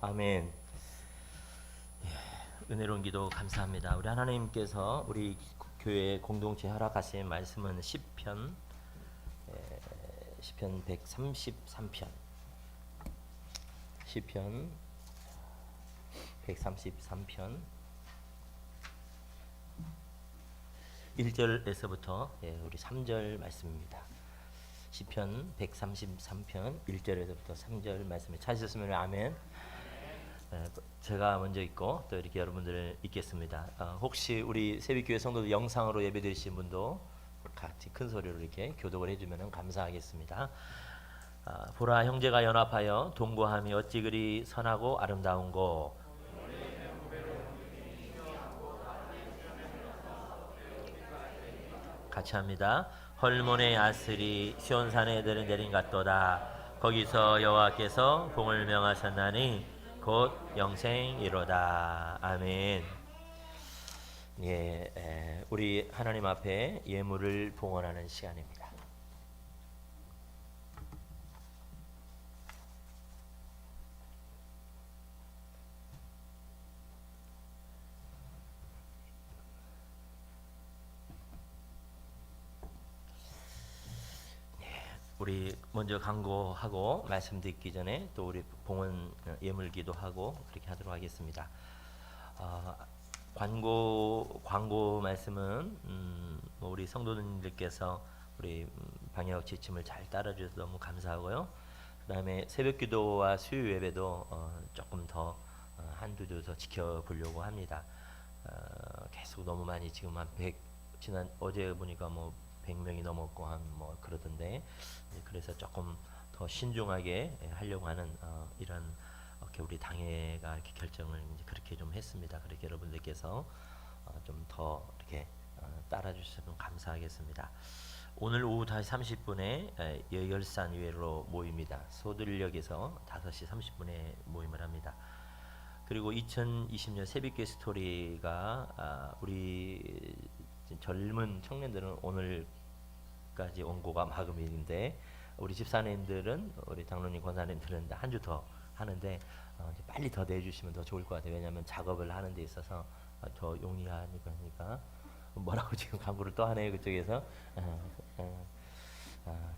아멘. 은혜로운 기도 감사합니다. 우리 하나님께서 우리 교회 공동체 허락하신 말씀은 시편 133편 시편 133편 1절에서부터 우리 3절 말씀입니다. 시편 133편 1절에서부터 3절 말씀을 찾으셨으면 아멘. 제가 먼저 읽고 또 이렇게 여러분들을 읽겠습니다. 혹시 우리 새벽교회 성도들 영상으로 예배드리신 분도 같이 큰 소리로 이렇게 교독을 해주면 감사하겠습니다. 보라, 형제가 연합하여 동거함이 어찌 그리 선하고 아름다운고. 같이 합니다. 헐몬의 아슬이 시온산에 내린 같도다. 거기서 여호와께서 봉을 명하셨나니 곧 영생이로다. 아멘. 우리 하나님 앞에 예물을 봉헌하는 시간입니다. 우리 먼저 광고하고 말씀 듣기 전에 또 우리 봉헌 예물 기도하고 그렇게 하도록 하겠습니다. 광고 말씀은 우리 성도님들께서 우리 방역 지침을 잘 따라주셔서 너무 감사하고요. 그다음에 새벽 기도와 수요 예배도 조금 더 한두 주 더 지켜보려고 합니다. 계속 너무 많이 지금 한 100, 지난 어제 보니까 뭐 100명이 넘었고 한 뭐 그러던데, 그래서 조금 더 신중하게 하려고 하는 이런 이렇게 우리 당회가 이렇게 결정을 이제 그렇게 좀 했습니다. 그렇게 여러분들께서 좀 더 이렇게 따라주시면 감사하겠습니다. 오늘 오후 5시 30분에 여열산 위로 모입니다. 소들역에서 5시 30분에 모임을 합니다. 그리고 2020년 새벽교회 스토리가 우리 젊은 청년들은 오늘까지 원고가 마감일인데, 우리 집사님들은 우리 장로님 권사님들은 한 주 더 하는데 빨리 더 내주시면 더 좋을 것 같아요. 왜냐하면 작업을 하는 데 있어서 더 용이하니까. 뭐라고 지금 광고를 또 하네요, 그쪽에서.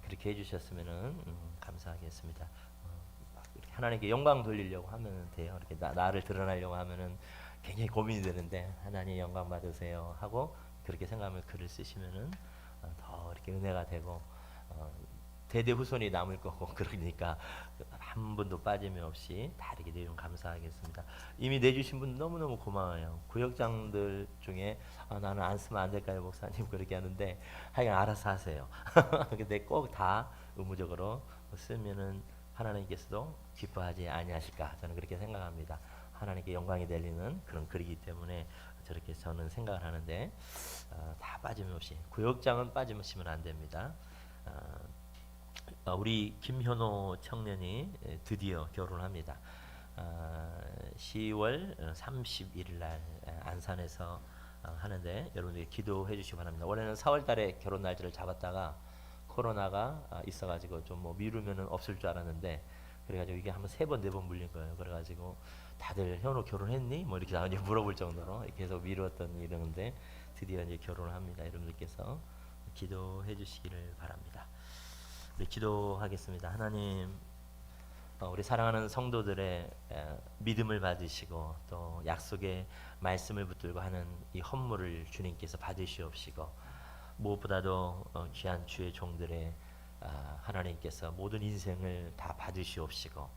그렇게 해주셨으면 감사하겠습니다. 이렇게 하나님께 영광 돌리려고 하면 돼요. 이렇게 나를 드러나려고 하면은 굉장히 고민이 되는데, 하나님 영광 받으세요 하고 그렇게 생각하면 글을 쓰시면은 더 이렇게 은혜가 되고 대대 후손이 남을 거고, 그러니까 한 분도 빠짐이 없이 다 이렇게 내주면 감사하겠습니다. 이미 내주신 분 너무너무 고마워요. 구역장들 중에 나는 안 쓰면 안 될까요, 목사님? 그렇게 하는데 하여간 알아서 하세요. 근데 꼭 다 의무적으로 쓰면은 하나님께서도 기뻐하지 아니하실까, 저는 그렇게 생각합니다. 하나님께 영광이 되리는 그런 글이기 때문에 저렇게 저는 생각을 하는데, 다 빠짐없이, 구역장은 빠짐없이면 안 됩니다. 우리 김현호 청년이 드디어 결혼합니다. 10월 31일 날 안산에서 하는데 여러분들이 기도해 주시기 바랍니다. 원래는 4월 달에 결혼 날짜를 잡았다가 코로나가 있어가지고 좀 뭐 미루면은 없을 줄 알았는데, 그래가지고 이게 한번 3번 4번 물린 거예요. 그래가지고 다들 현호 결혼했니? 뭐 이렇게 나한테 물어볼 정도로 계속 미루었던 이런데 드디어 이제 결혼을 합니다. 여러분들께서 기도해 주시기를 바랍니다. 우리 기도하겠습니다. 하나님, 우리 사랑하는 성도들의 믿음을 받으시고 또 약속의 말씀을 붙들고 하는 이 헌물을 주님께서 받으시옵시고, 무엇보다도 귀한 주의 종들의 하나님께서 모든 인생을 다 받으시옵시고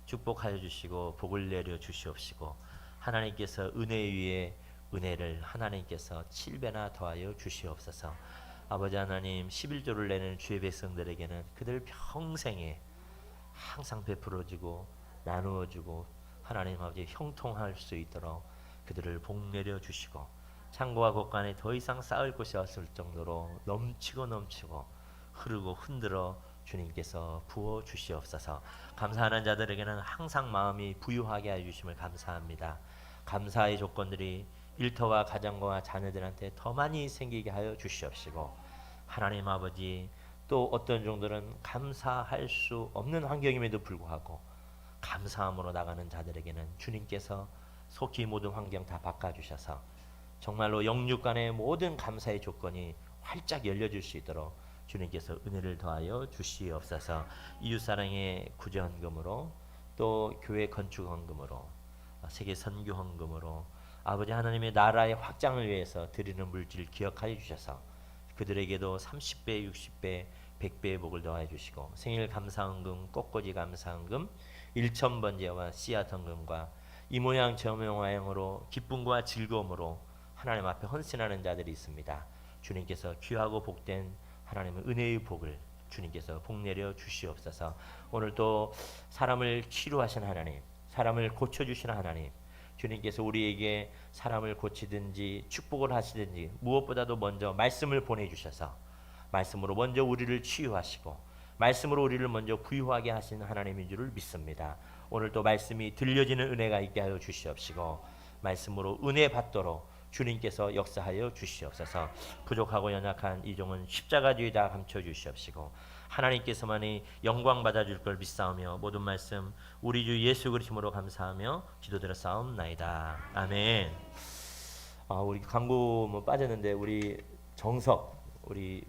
축복하여 주시고 복을 내려 주시옵시고, 하나님께서 은혜 위에 은혜를 하나님께서 7배나 더하여 주시옵소서. 아버지 하나님, 11조를 내는 주의 백성들에게는 그들 평생에 항상 베풀어주고 나누어주고 하나님 아버지 형통할 수 있도록 그들을 복내려 주시고, 창고와 곳간에 더 이상 쌓을 곳이 없을 정도로 넘치고 흐르고 흔들어 주님께서 부어 주시옵소서. 감사하는 자들에게는 항상 마음이 부유하게 하여 주심을 감사합니다. 감사의 조건들이 일터와 가정과 자녀들한테 더 많이 생기게 하여 주시옵시고, 하나님 아버지, 또 어떤 종들은 감사할 수 없는 환경임에도 불구하고 감사함으로 나가는 자들에게는 주님께서 속히 모든 환경 다 바꿔주셔서 정말로 영육 간의 모든 감사의 조건이 활짝 열려질 수 있도록 주님께서 은혜를 더하여 주시옵소서. 이웃사랑의 구제헌금으로 또 교회 건축 헌금으로 세계 선교 헌금으로 아버지 하나님의 나라의 확장을 위해서 드리는 물질 기억하여 주셔서 그들에게도 30배, 60배, 100배의 복을 더하여 주시고 생일 감사헌금, 꽃꽂이 감사헌금, 일천번제와 씨앗 헌금과 이 모양 저 모양으로 기쁨과 즐거움으로 하나님 앞에 헌신하는 자들이 있습니다. 주님께서 귀하고 복된 하나님의 은혜의 복을 주님께서 복내려 주시옵소서. 오늘 또 사람을 치료하신 하나님, 사람을 고쳐주시는 하나님, 주님께서 우리에게 사람을 고치든지 축복을 하시든지 무엇보다도 먼저 말씀을 보내주셔서 말씀으로 먼저 우리를 치유하시고 말씀으로 우리를 먼저 부유하게 하시는 하나님인 줄을 믿습니다. 오늘 또 말씀이 들려지는 은혜가 있게 하여 주시옵시고 말씀으로 은혜 받도록 주님께서 역사하여 주시옵소서. 부족하고 연약한 이 종은 십자가 뒤에 다 감춰 주시옵시고 하나님께서만이 영광 받아줄 걸 믿사오며 모든 말씀 우리 주 예수 그리스도로 감사하며 기도드려 싸움나이다. 아멘. 우리 광고 뭐 빠졌는데 우리 정석 우리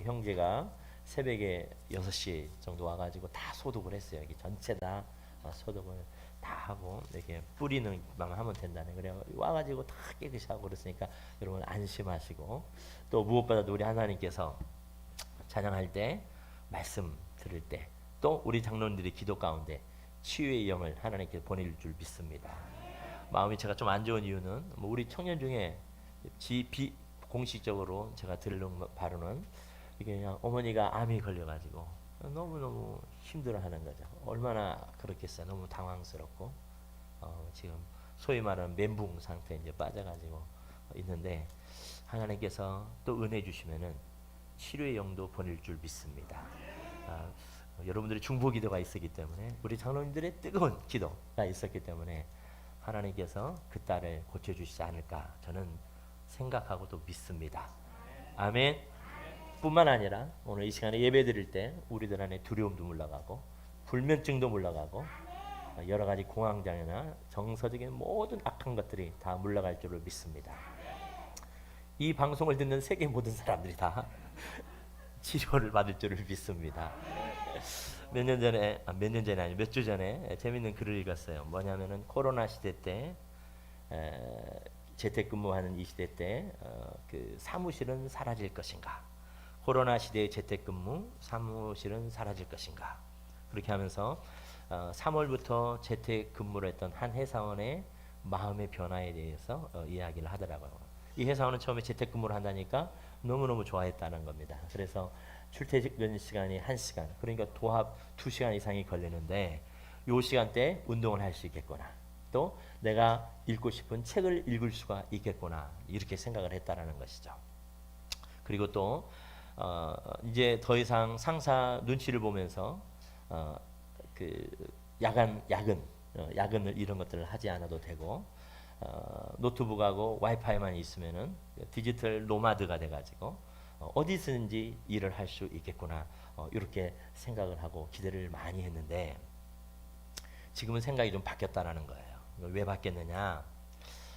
형제가 새벽에 6시 정도 와가지고 다 소독을 했어요. 여기 전체 다 소독을 다 하고 이렇게 뿌리는 만 하면 된다네. 그래 와가지고 다 깨끗이 하고 그랬으니까 여러분 안심하시고 또 무엇보다도 우리 하나님께서 찬양할 때 말씀 들을 때 또 우리 장로님들이 기도 가운데 치유의 영을 하나님께 보낼 줄 믿습니다. 마음이 제가 좀 안 좋은 이유는 뭐 우리 청년 중에 공식적으로 제가 들은 바로는 이게 그냥 어머니가 암이 걸려가지고 너무너무 힘들어하는 거죠. 얼마나 그렇겠어요. 너무 당황스럽고 지금 소위 말하는 멘붕 상태에 이제 빠져가지고 있는데 하나님께서 또 은혜 주시면은 치료의 영도 보낼 줄 믿습니다. 여러분들이 중보 기도가 있었기 때문에 우리 장로님들의 뜨거운 기도가 있었기 때문에 하나님께서 그 딸을 고쳐주시지 않을까 저는 생각하고 또 믿습니다. 아멘. 뿐만 아니라 오늘 이 시간에 예배 드릴 때 우리들 안에 두려움도 물러가고 불면증도 물러가고 여러 가지 공황장애나 정서적인 모든 악한 것들이 다 물러갈 줄을 믿습니다. 이 방송을 듣는 세계 모든 사람들이 다 치료를 받을 줄을 믿습니다. 몇 년 전에 아니 몇 주 전에 재밌는 글을 읽었어요. 뭐냐면은 코로나 시대 때 재택근무하는 이 시대 때 그 사무실은 사라질 것인가? 코로나 시대의 재택근무 사무실은 사라질 것인가? 그렇게 하면서 3월부터 재택근무를 했던 한 회사원의 마음의 변화에 대해서 이야기를 하더라고요. 이 회사원은 처음에 재택근무를 한다니까 너무너무 좋아했다는 겁니다. 그래서 출퇴근 시간이 1시간, 그러니까 도합 2시간 이상이 걸리는데 요 시간대 운동을 할 수 있겠구나. 또 내가 읽고 싶은 책을 읽을 수가 있겠구나. 이렇게 생각을 했다라는 것이죠. 그리고 또 이제 더 이상 상사 눈치를 보면서 그 야근을 이런 것들을 하지 않아도 되고 노트북하고 와이파이만 있으면은 디지털 노마드가 돼가지고 어디서든지 일을 할 수 있겠구나 이렇게 생각을 하고 기대를 많이 했는데 지금은 생각이 좀 바뀌었다라는 거예요. 왜 바뀌었느냐?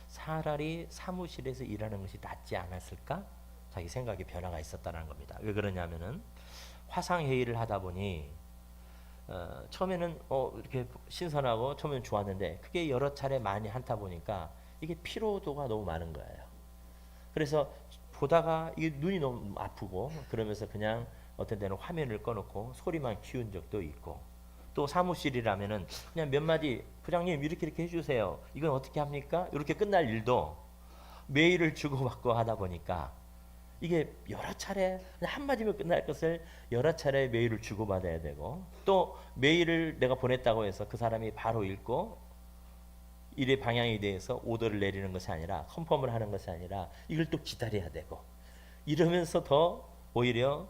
차라리 사무실에서 일하는 것이 낫지 않았을까? 자기 생각에 변화가 있었다는 겁니다. 왜 그러냐면은 화상 회의를 하다 보니 처음에는 이렇게 신선하고 처음에는 좋았는데 그게 여러 차례 많이 하다 보니까 이게 피로도가 너무 많은 거예요. 그래서 보다가 이게 눈이 너무 아프고 그러면서 그냥 어떤 때는 화면을 꺼놓고 소리만 키운 적도 있고 또 사무실이라면은 그냥 몇 마디 부장님 이렇게 해주세요. 이건 어떻게 합니까? 이렇게 끝날 일도 메일을 주고받고 하다 보니까 이게 여러 차례 한마디면 끝날 것을 여러 차례 메일을 주고받아야 되고 또 메일을 내가 보냈다고 해서 그 사람이 바로 읽고 일의 방향에 대해서 오더를 내리는 것이 아니라 컨펌을 하는 것이 아니라 이걸 또 기다려야 되고 이러면서 더 오히려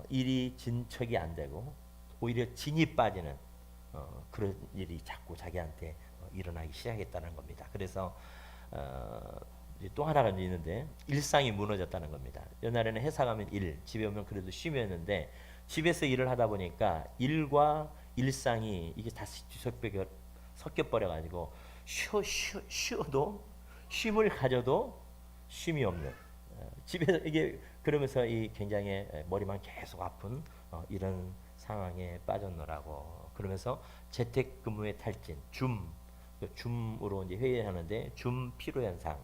일이 진척이 안 되고 오히려 진이 빠지는 그런 일이 자꾸 자기한테 일어나기 시작했다는 겁니다. 그래서 또 하나가 있는데 일상이 무너졌다는 겁니다. 옛날에는 회사 가면 일, 집에 오면 그래도 쉼이었는데 집에서 일을 하다 보니까 일과 일상이 이게 다 뒤섞여 섞여 가지고 쉬어도 쉼을 가져도 쉼이 없는 집에서 이게 그러면서 이 굉장히 머리만 계속 아픈 이런 상황에 빠졌노라고. 그러면서 재택근무의 탈진, 줌으로 이제 회의하는데 줌 피로 현상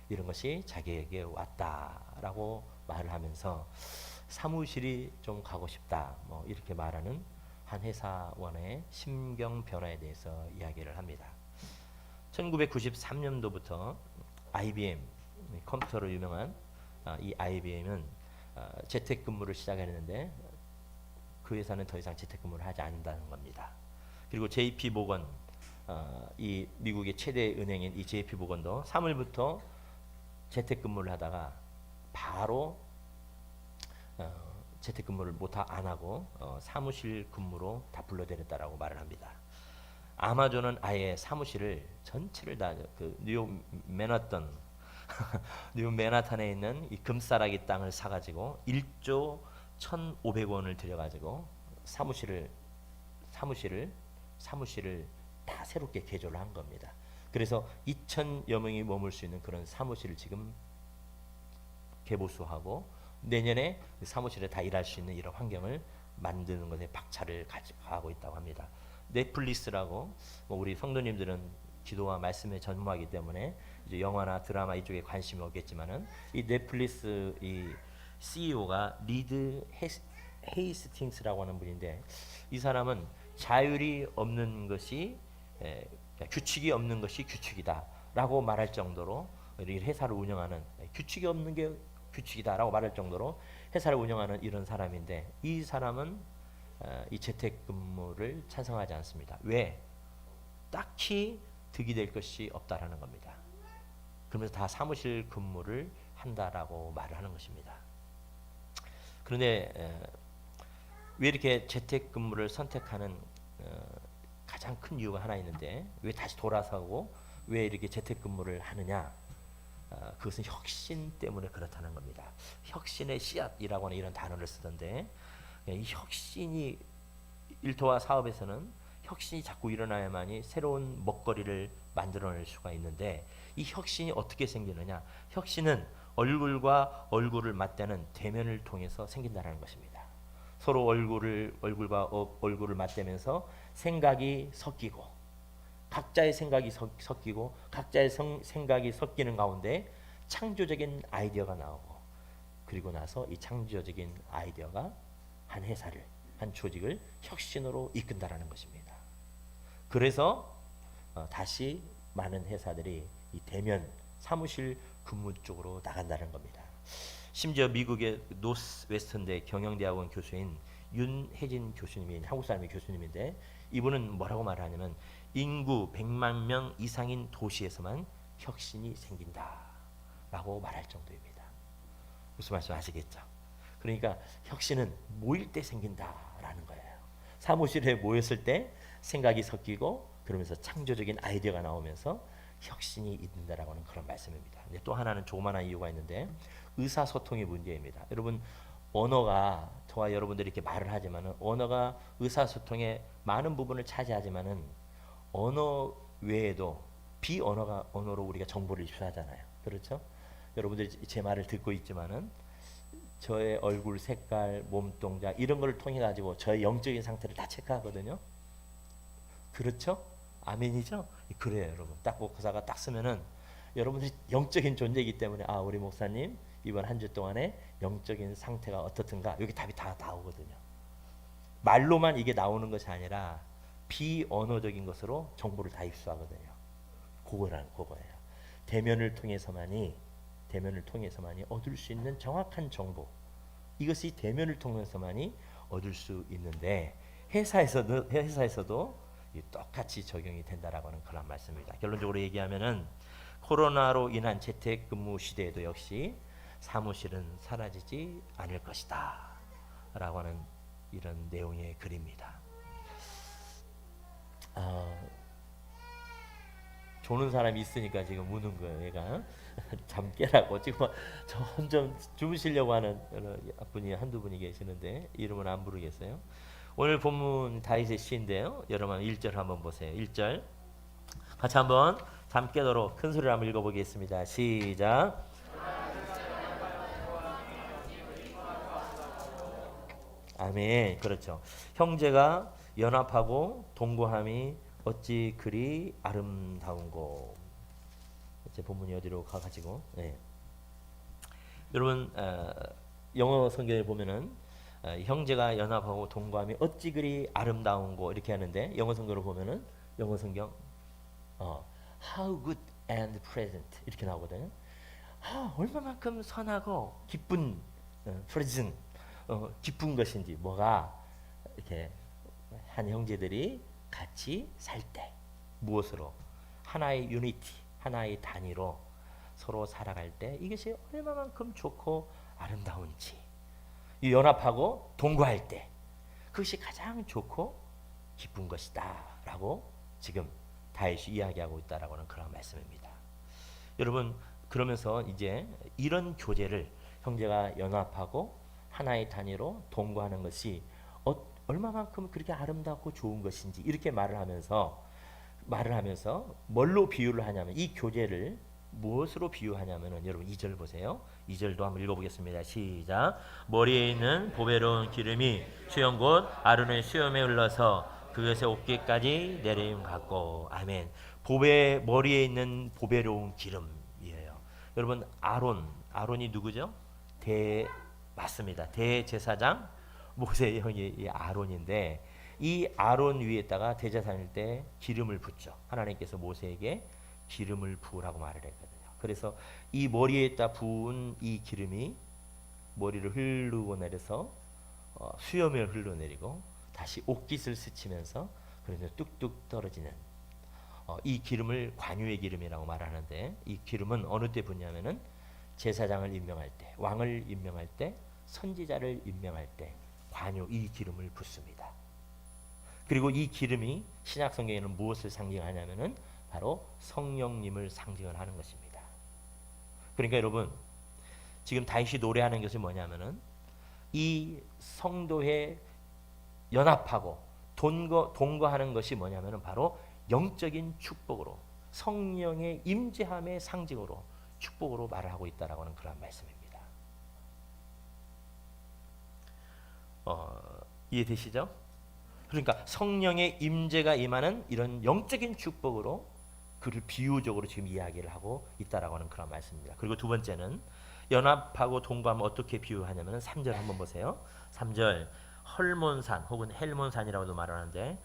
이런 것이 자기에게 왔다라고 말을 하면서 사무실이 좀 가고 싶다 뭐 이렇게 말하는 한 회사원의 심경 변화에 대해서 이야기를 합니다. 1993년도부터 IBM 컴퓨터로 유명한 이 IBM은 재택근무를 시작했는데 그 회사는 더 이상 재택근무를 하지 않는다는 겁니다. 그리고 JP 모건 이 미국의 최대 은행인 이 JP 모건도 3월부터 재택근무를 하다가 바로 재택근무를 안 하고 사무실 근무로 다 불러들였다라고 말을 합니다. 아마존은 아예 사무실을 전체를 다 그 뉴욕 맨하탄 뉴욕 맨하탄에 있는 이 금싸라기 땅을 사가지고 1조 1,500원을 들여가지고 사무실을 다 새롭게 개조를 한 겁니다. 그래서 2,000여 명이 머물 수 있는 그런 사무실을 지금 개보수하고 내년에 사무실에 다 일할 수 있는 이런 환경을 만드는 것에 박차를 가하고 있다고 합니다. 넷플릭스라고 뭐 우리 성도님들은 기도와 말씀에 전무하기 때문에 이제 영화나 드라마 이쪽에 관심이 없겠지만은 이 넷플릭스 이 CEO가 리드 헤이스팅스라고 하는 분인데 이 사람은 자율이 없는 것이 규칙이 없는 것이 규칙이다라고 말할 정도로 이 회사를 운영하는 규칙이 없는 게 규칙이다라고 말할 정도로 회사를 운영하는 이런 사람인데 이 사람은 이 재택근무를 찬성하지 않습니다. 왜? 딱히 득이 될 것이 없다라는 겁니다. 그러면서 다 사무실 근무를 한다라고 말을 하는 것입니다. 그런데 왜 이렇게 재택근무를 선택하는 가장 큰 이유가 하나 있는데 왜 다시 돌아서고 왜 이렇게 재택근무를 하느냐? 그것은 혁신 때문에 그렇다는 겁니다. 혁신의 씨앗이라고 하는 이런 단어를 쓰던데 이 혁신이 일터와 사업에서는 혁신이 자꾸 일어나야만이 새로운 먹거리를 만들어낼 수가 있는데 이 혁신이 어떻게 생기느냐? 혁신은 얼굴과 얼굴을 맞대는 대면을 통해서 생긴다는 것입니다. 서로 얼굴과 얼굴을 맞대면서 생각이 섞이고 각자의 생각이 섞이고 각자의 생각이 섞이는 가운데 창조적인 아이디어가 나오고 그리고 나서 이 창조적인 아이디어가 한 회사를 한 조직을 혁신으로 이끈다라는 것입니다. 그래서 다시 많은 회사들이 이 대면 사무실 근무 쪽으로 나간다는 겁니다. 심지어 미국의 노스웨스턴대 경영대학원 교수인 윤혜진 교수님이 한국 사람의 교수님인데 이분은 뭐라고 말하냐면 인구 100만 명 이상인 도시에서만 혁신이 생긴다라고 말할 정도입니다. 무슨 말씀 아시겠죠? 그러니까 혁신은 모일 때 생긴다라는 거예요. 사무실에 모였을 때 생각이 섞이고 그러면서 창조적인 아이디어가 나오면서 혁신이 있는다라고 하는 그런 말씀입니다. 근데 또 하나는 조그마한 이유가 있는데 의사소통의 문제입니다. 여러분 언어가 저와 여러분들이 이렇게 말을 하지만은 언어가 의사소통의 많은 부분을 차지하지만은 언어 외에도 언어로 우리가 정보를 입수하잖아요. 그렇죠? 여러분들이 제 말을 듣고 있지만은 저의 얼굴 색깔, 몸 동작 이런 걸 통해 가지고 저의 영적인 상태를 다 체크하거든요. 그렇죠? 아멘이죠? 그래요, 여러분. 딱 목사가 딱 쓰면은 여러분들이 영적인 존재이기 때문에 아, 우리 목사님 이번 한 주 동안에 영적인 상태가 어떻든가 여기 답이 다 나오거든요. 말로만 이게 나오는 것이 아니라 비언어적인 것으로 정보를 다 입수하거든요. 그거예요. 대면을 통해서만이 얻을 수 있는 정확한 정보. 이것이 대면을 통해서만이 얻을 수 있는데 회사에서도 똑같이 적용이 된다라고 하는 그런 말씀입니다. 결론적으로 얘기하면은 코로나로 인한 재택근무 시대에도 역시 사무실은 사라지지 않을 것이다 라고 하는 이런 내용의 글입니다. 조는 사람이 있으니까 지금 우는 거예요. 얘가 잠 깨라고 지금 점점 주무시려고 하는 분이 한두 분이 계시는데 이름은 안 부르겠어요. 오늘 본문 다윗의 시인데요. 여러분 1절 한번 보세요. 1절 같이 한번 잠 깨도록 큰 소리로 한번 읽어보겠습니다. 시작. 아멘. 그렇죠. 형제가 연합하고 동거함이 어찌 그리 아름다운고. 이제 본문이 어디로 가가지고. 네. 여러분 영어 성경에 보면은 형제가 연합하고 동거함이 어찌 그리 아름다운고 이렇게 하는데 영어 성경으로 보면은 영어 성경 how good and pleasant 이렇게 나오거든요. 얼마만큼 선하고 기쁜 pleasant 기쁜 것인지 뭐가 이렇게 한 형제들이 같이 살 때 무엇으로 하나의 유니티 하나의 단위로 서로 살아갈 때 이것이 얼마만큼 좋고 아름다운지 이 연합하고 동거할 때 그것이 가장 좋고 기쁜 것이다 라고 지금 다윗이 이야기하고 있다라고는 그런 말씀입니다. 여러분 그러면서 이제 이런 교제를 형제가 연합하고 하나의 단위로 동거하는 것이 얼마만큼 그렇게 아름답고 좋은 것인지 이렇게 말을 하면서 뭘로 비유를 하냐면 이 교제를 무엇으로 비유하냐면은 여러분 2절 보세요. 2절도 한번 읽어보겠습니다. 시작. 머리에 있는 보배로운 기름이 수염 곧 아론의 수염에 흘러서 그것의 어깨까지 내림 같고. 아멘. 머리에 있는 보배로운 기름이에요. 여러분 아론이 누구죠? 맞습니다. 대제사장 모세의 형이 이 아론인데 이 아론 위에다가 대제사장일 때 기름을 붓죠. 하나님께서 모세에게 기름을 부으라고 말을 했거든요. 그래서 이 머리에다 부은 이 기름이 머리를 흐르고 내려서 수염에 흘러내리고 다시 옷깃을 스치면서 그래서 뚝뚝 떨어지는 이 기름을 관유의 기름이라고 말하는데 이 기름은 어느 때 붓냐면은 제사장을 임명할 때, 왕을 임명할 때, 선지자를 임명할 때 관유 이 기름을 붓습니다. 그리고 이 기름이 신약 성경에는 무엇을 상징하냐면은 바로 성령님을 상징을 하는 것입니다. 그러니까 여러분 지금 다윗이 노래하는 것이 뭐냐면은 이 성도의 연합하고 동거하는 것이 뭐냐면은 바로 영적인 축복으로 성령의 임재함의 상징으로 축복으로 말을 하고 있다라고 하는 그런 말씀입니다. 이해되시죠? 그러니까 성령의 임재가 임하는 이런 영적인 축복으로 그를 비유적으로 지금 이야기를 하고 있다라고 하는 그런 말씀입니다. 그리고 두 번째는 연합하고 동거하면 어떻게 비유하냐면 3절 한번 보세요. 3절 헐몬산 혹은 헬몬산이라고도 말하는데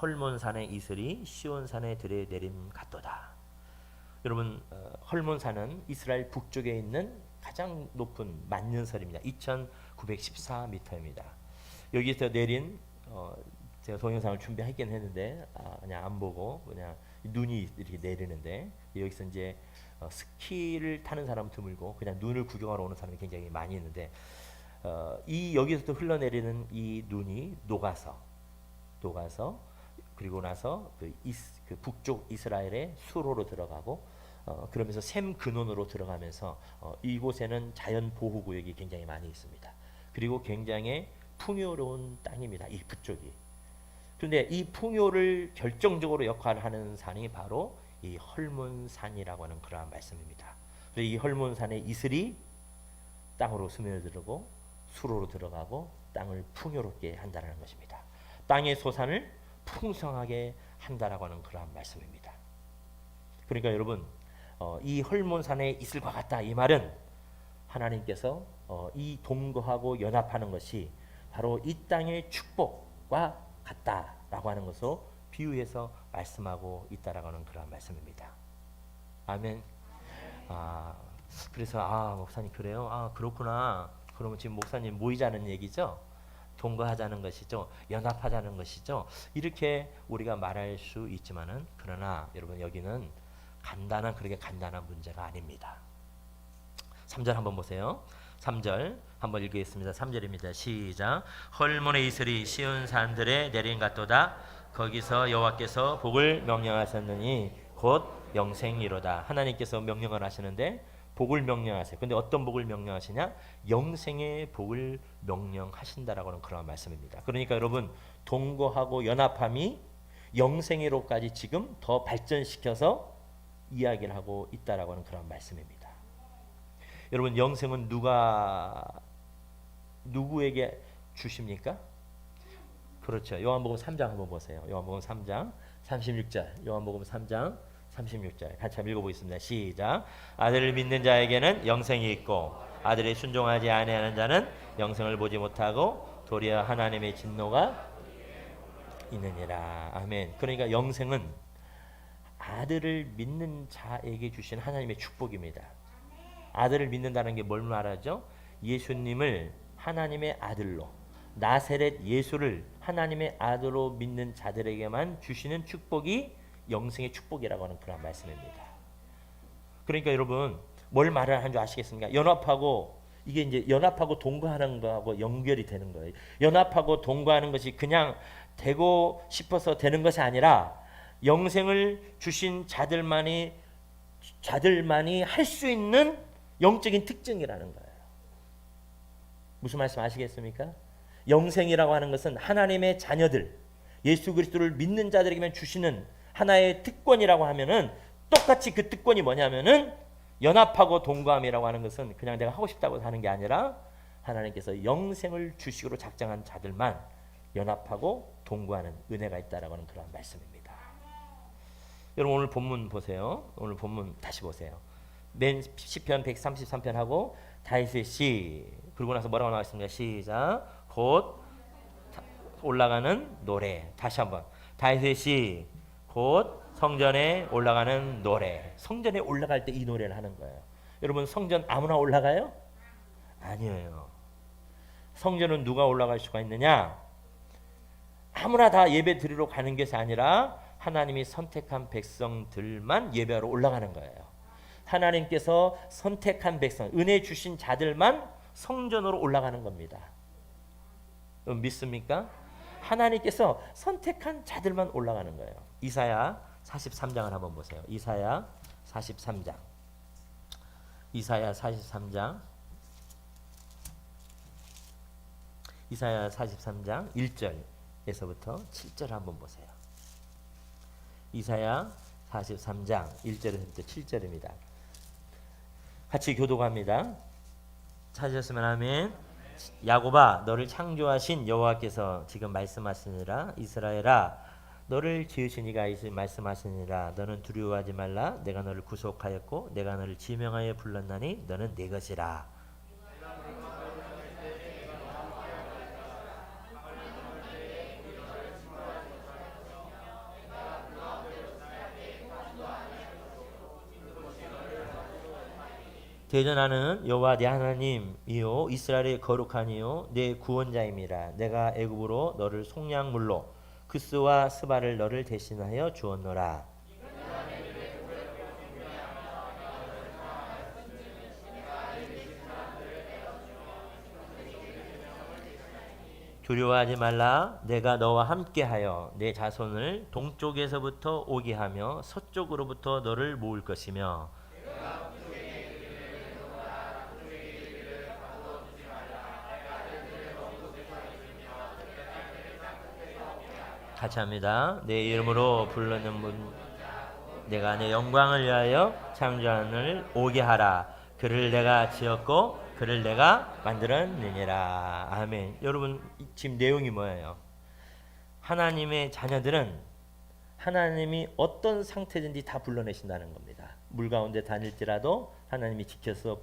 헐몬산의 이슬이 시온산에 들이내림 같도다. 여러분 헐몬산은 이스라엘 북쪽에 있는 가장 높은 만년설입니다. 2914m입니다. 여기서 내린 제가 동영상을 준비하긴 했는데 그냥 안 보고 그냥 눈이 이렇게 내리는데 여기서 이제 스키를 타는 사람 드물고 그냥 눈을 구경하러 오는 사람이 굉장히 많이 있는데 이 여기서부터 흘러내리는 이 눈이 녹아서 그리고 나서 그 북쪽 이스라엘의 수로로 들어가고 그러면서 샘 근원으로 들어가면서 이곳에는 자연 보호 구역이 굉장히 많이 있습니다. 그리고 굉장히 풍요로운 땅입니다. 이 북쪽이. 그런데 이 풍요를 결정적으로 역할하는 산이 바로 이 헐몬산이라고 하는 그러한 말씀입니다. 그래서 이 헐몬산의 이슬이 땅으로 스며들고 수로로 들어가고 땅을 풍요롭게 한다는 것입니다. 땅의 소산을 풍성하게 한다라고 하는 그러한 말씀입니다. 그러니까 여러분 이 헐몬산의 이슬과 같다 이 말은 하나님께서 이 동거하고 연합하는 것이 바로 이 땅의 축복과 같다라고 하는 것으로 비유해서 말씀하고 있다라고 하는 그런 말씀입니다. 아멘. 그래서 목사님 그래요? 그렇구나. 그러면 지금 목사님 모이자는 얘기죠? 동거하자는 것이죠. 연합하자는 것이죠. 이렇게 우리가 말할 수 있지만은 그러나 여러분 여기는 그렇게 간단한 문제가 아닙니다. 3절 한번 보세요. 3절 한번 읽겠습니다. 3절입니다. 시작. 헐몬의 이슬이 시온 산들에 내린 같도다. 거기서 여호와께서 복을 명령하셨느니 곧 영생이로다. 하나님께서 명령을 하시는데 복을 명령하세요. 근데 어떤 복을 명령하시냐? 영생의 복을 명령하신다라고 하는 그런 말씀입니다. 그러니까 여러분 동거하고 연합함이 영생애로까지 지금 더 발전시켜서 이야기를 하고 있다라고 하는 그런 말씀입니다. 여러분 영생은 누구에게 주십니까? 그렇죠. 요한복음 3장 한번 보세요. 요한복음 3장 36절. 요한복음 3장 36절. 같이 한번 읽어보겠습니다. 시작. 아들을 믿는 자에게는 영생이 있고 아들에 순종하지 아니하는 자는 영생을 보지 못하고 도리어 하나님의 진노가 있느니라. 아멘. 그러니까 영생은 아들을 믿는 자에게 주신 하나님의 축복입니다. 아들을 믿는다는 게 뭘 말하죠? 예수님을 하나님의 아들로, 나세렛 예수를 하나님의 아들로 믿는 자들에게만 주시는 축복이 영생의 축복이라고 하는 그런 말씀입니다. 그러니까 여러분 뭘 말을 하는 줄 아시겠습니까? 연합하고 이게 이제 연합하고 동거하는 거하고 연결이 되는 거예요. 연합하고 동거하는 것이 그냥 되고 싶어서 되는 것이 아니라 영생을 주신 자들만이 할 수 있는 영적인 특징이라는 거예요. 무슨 말씀 아시겠습니까? 영생이라고 하는 것은 하나님의 자녀들, 예수 그리스도를 믿는 자들에게만 주시는 하나의 특권이라고 하면은 똑같이 그 특권이 뭐냐면은 연합하고 동거함이라고 하는 것은 그냥 내가 하고 싶다고 하는 게 아니라 하나님께서 영생을 주시기로 작정한 자들만 연합하고 동거하는 은혜가 있다라고 하는 그런 말씀입니다. 여러분 오늘 본문 보세요. 오늘 본문 다시 보세요. 맨 시편 133편 하고 다윗의 시 그러고 나서 뭐라고 나왔습니까? 시작. 곧 올라가는 노래. 다시 한번. 다윗의 시 곧 성전에 올라가는 노래. 성전에 올라갈 때 이 노래를 하는 거예요. 여러분 성전 아무나 올라가요? 아니에요. 성전은 누가 올라갈 수가 있느냐? 아무나 다 예배 드리러 가는 것이 아니라 하나님이 선택한 백성들만 예배하러 올라가는 거예요. 하나님께서 선택한 백성, 은혜 주신 자들만 성전으로 올라가는 겁니다. 믿습니까? 하나님께서 선택한 자들만 올라가는 거예요. 이사야 43장을 한번 보세요. 이사야 43장. 이사야 43장. 이사야 43장 1절에서부터 7절 한번 보세요. 이사야 43장 1절에서부터 7절입니다. 같이 교독합니다. 찾으셨으면 아멘. 야곱아 너를 창조하신 여호와께서 지금 말씀하시니라. 이스라엘아 너를 지으신 이가 말씀하시니라. 너는 두려워하지 말라. 내가 너를 구속하였고 내가 너를 지명하여 불렀나니 너는 내 것이라. 대전하는 여호와 네 하나님이요 이스라엘의 거룩하니요 내 구원자임이라. 내가 애굽으로 너를 속량물로 그스와 스바를 너를 대신하여 주었노라. 두려워하지 말라. 내가 너와 함께하여 내 자손을 동쪽에서부터 오게 하며 서쪽으로부터 너를 모을 것이며 같이 합니다. 내 이름으로 부르는 분 내가 내 영광을 위하여 창조한을 오게 하라. 그를 내가 지었고 그를 내가 만들었느니라. 아멘. 여러분 지금 내용이 뭐예요? 하나님의 자녀들은 하나님이 어떤 상태든지 다 불러내신다는 겁니다. 물 가운데 다닐지라도 하나님이 지켜서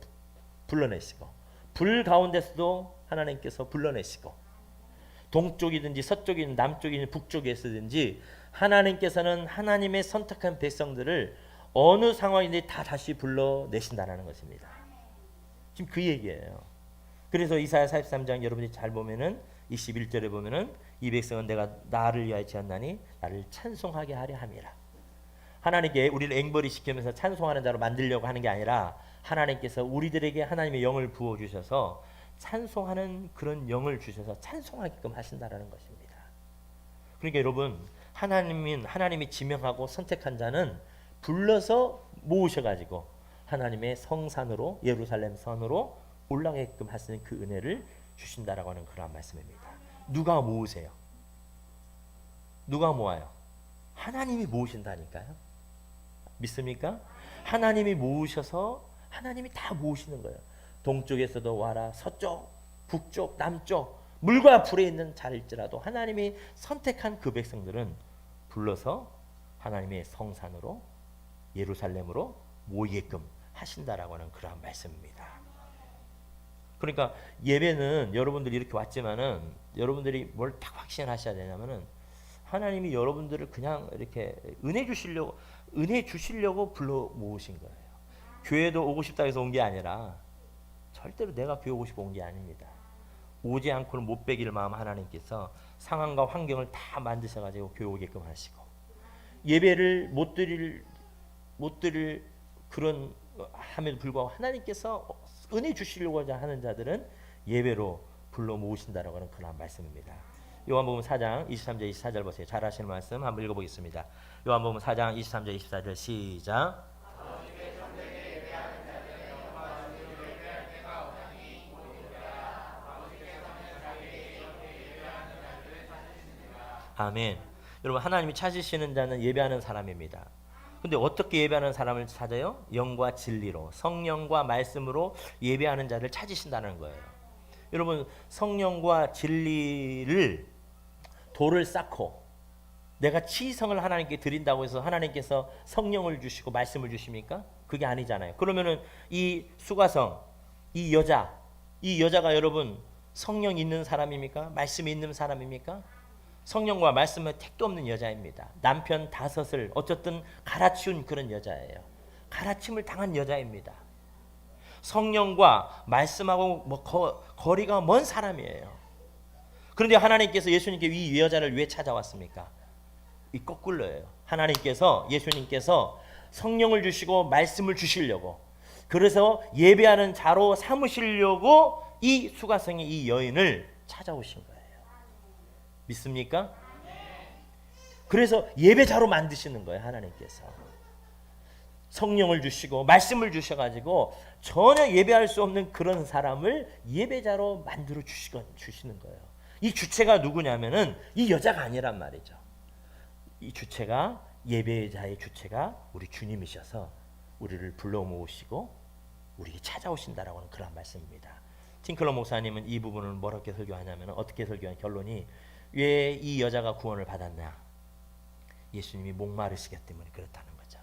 불러내시고 불 가운데서도 하나님께서 불러내시고 동쪽이든지 서쪽이든 남쪽이든 북쪽에서든지 하나님께서는 하나님의 선택한 백성들을 어느 상황인지 다 다시 불러내신다는 것입니다. 지금 그 얘기예요. 그래서 이사야 43장 여러분이 잘 보면은 21절에 보면은 이 백성은 내가 나를 위하여 지었나니 나를 찬송하게 하려 함이라. 하나님께 우리를 앵벌이 시키면서 찬송하는 자로 만들려고 하는 게 아니라 하나님께서 우리들에게 하나님의 영을 부어 주셔서 찬송하는 그런 영을 주셔서 찬송하게끔 하신다라는 것입니다. 그러니까 여러분 하나님이 지명하고 선택한 자는 불러서 모으셔가지고 하나님의 성산으로 예루살렘 선으로 올라가게끔 하시는 그 은혜를 주신다라고 하는 그런 말씀입니다. 누가 모으세요? 누가 모아요? 하나님이 모으신다니까요. 믿습니까? 하나님이 모으셔서 하나님이 다 모으시는 거예요. 동쪽에서도 와라, 서쪽, 북쪽, 남쪽, 물과 불에 있는 자일지라도 하나님이 선택한 그 백성들은 불러서 하나님의 성산으로 예루살렘으로 모이게끔 하신다라고 하는 그러한 말씀입니다. 그러니까 예배는 여러분들이 이렇게 왔지만은 여러분들이 뭘 딱 확신하셔야 되냐면은 하나님이 여러분들을 그냥 이렇게 은혜 주시려고 불러 모으신 거예요. 교회도 오고 싶다 해서 온 게 아니라 절대로 내가 교회 오고 싶어 온 게 아닙니다. 오지 않고는 못 배길 마음 하나님께서 상황과 환경을 다 만드셔가지고 교회 오게끔 하시고 예배를 못 드릴 그런 함에도 불구하고 하나님께서 은혜 주시려고 하는 자들은 예배로 불러 모으신다라고 하는 그런 말씀입니다. 요한복음 4장 23절 24절 보세요. 잘 하시는 말씀 한번 읽어보겠습니다. 요한복음 4장 23절 24절 시작. 아멘. 여러분 하나님이 찾으시는 자는 예배하는 사람입니다. 근데 어떻게 예배하는 사람을 찾아요? 영과 진리로 성령과 말씀으로 예배하는 자를 찾으신다는 거예요. 여러분 성령과 진리를 돌을 쌓고 내가 치성을 하나님께 드린다고 해서 하나님께서 성령을 주시고 말씀을 주십니까? 그게 아니잖아요. 그러면은 이 수가성 이 여자가 여러분 성령 있는 사람입니까? 말씀이 있는 사람입니까? 성령과 말씀에 택도 없는 여자입니다. 남편 5을 어쨌든 갈아치운 그런 여자예요. 갈아침을 당한 여자입니다. 성령과 말씀하고 거리가 먼 사람이에요. 그런데 하나님께서 예수님께 이 여자를 왜 찾아왔습니까? 이 거꾸로예요. 하나님께서 예수님께서 성령을 주시고 말씀을 주시려고 그래서 예배하는 자로 삼으시려고 이 수가성의 이 여인을 찾아오신 거예요. 믿습니까? 그래서 예배자로 만드시는 거예요. 하나님께서 성령을 주시고 말씀을 주셔가지고 전혀 예배할 수 없는 그런 사람을 예배자로 만들어 주시는 거예요. 이 주체가 누구냐면은 이 여자가 아니란 말이죠. 이 주체가 예배자의 주체가 우리 주님이셔서 우리를 불러 모으시고 우리에게 찾아오신다라고 하는 그런 말씀입니다. 팅클러 목사님은 이 부분을 뭐렇게 설교하냐면 어떻게 설교한 결론이 왜 이 여자가 구원을 받았냐? 예수님이 목마르시기 때문에 그렇다는 거죠.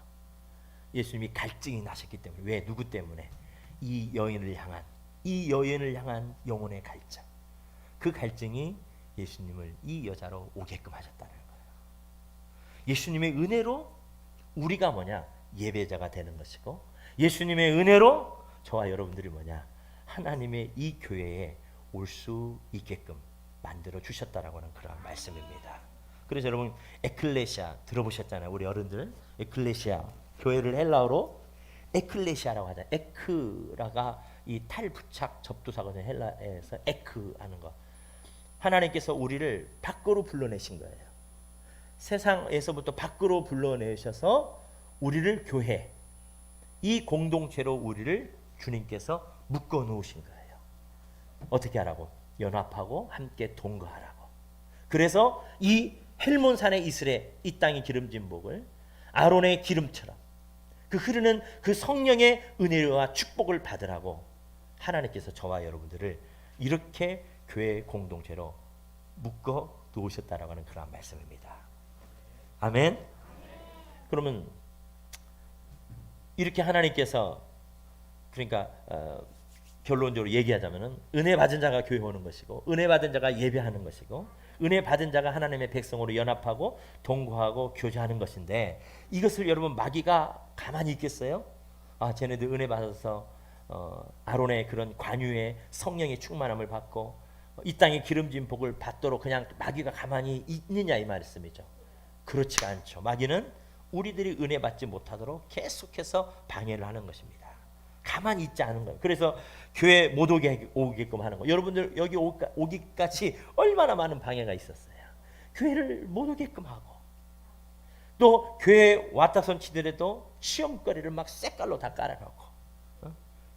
예수님이 갈증이 나셨기 때문에. 왜? 누구 때문에? 이 여인을 향한 영혼의 갈증. 그 갈증이 예수님을 이 여자로 오게끔 하셨다는 거예요. 예수님의 은혜로 우리가 뭐냐? 예배자가 되는 것이고 예수님의 은혜로 저와 여러분들이 뭐냐? 하나님의 이 교회에 올 수 있게끔 만들어 주셨다라고 하는 그런 말씀입니다. 그래서 여러분 에클레시아 들어보셨잖아요. 우리 어른들 에클레시아 교회를 헬라어로 에클레시아라고 하잖아요. 에크라가 이 탈부착 접두사거든요. 헬라에서 에크 하는 거. 하나님께서 우리를 밖으로 불러내신 거예요. 세상에서부터 밖으로 불러내셔서 우리를 교회 이 공동체로 우리를 주님께서 묶어 놓으신 거예요. 어떻게 하라고? 연합하고 함께 동거하라고. 그래서 이 헬몬산의 이슬에 이 땅의 기름진 복을 아론의 기름처럼 그 흐르는 그 성령의 은혜와 축복을 받으라고 하나님께서 저와 여러분들을 이렇게 교회 공동체로 묶어 놓으셨다라고 하는 그런 말씀입니다. 아멘. 그러면 이렇게 하나님께서 그러니까 결론적으로 얘기하자면은 은혜 받은 자가 교회 오는 것이고 은혜 받은 자가 예배하는 것이고 은혜 받은 자가 하나님의 백성으로 연합하고 동거하고 교제하는 것인데 이것을 여러분 마귀가 가만히 있겠어요? 아, 쟤네들 은혜 받아서 아론의 그런 관유의 성령의 충만함을 받고 이 땅의 기름진 복을 받도록 그냥 마귀가 가만히 있느냐 이 말씀이죠. 그렇지가 않죠. 마귀는 우리들이 은혜 받지 못하도록 계속해서 방해를 하는 것입니다. 가만히 있지 않은 거예요. 그래서 교회 못 오게끔 하는 거예요. 여러분들 여기 오기까지 얼마나 많은 방해가 있었어요. 교회를 못 오게끔 하고 또 교회 왔다 손 치더라도 시험거리를 막 색깔로 다 깔아놓고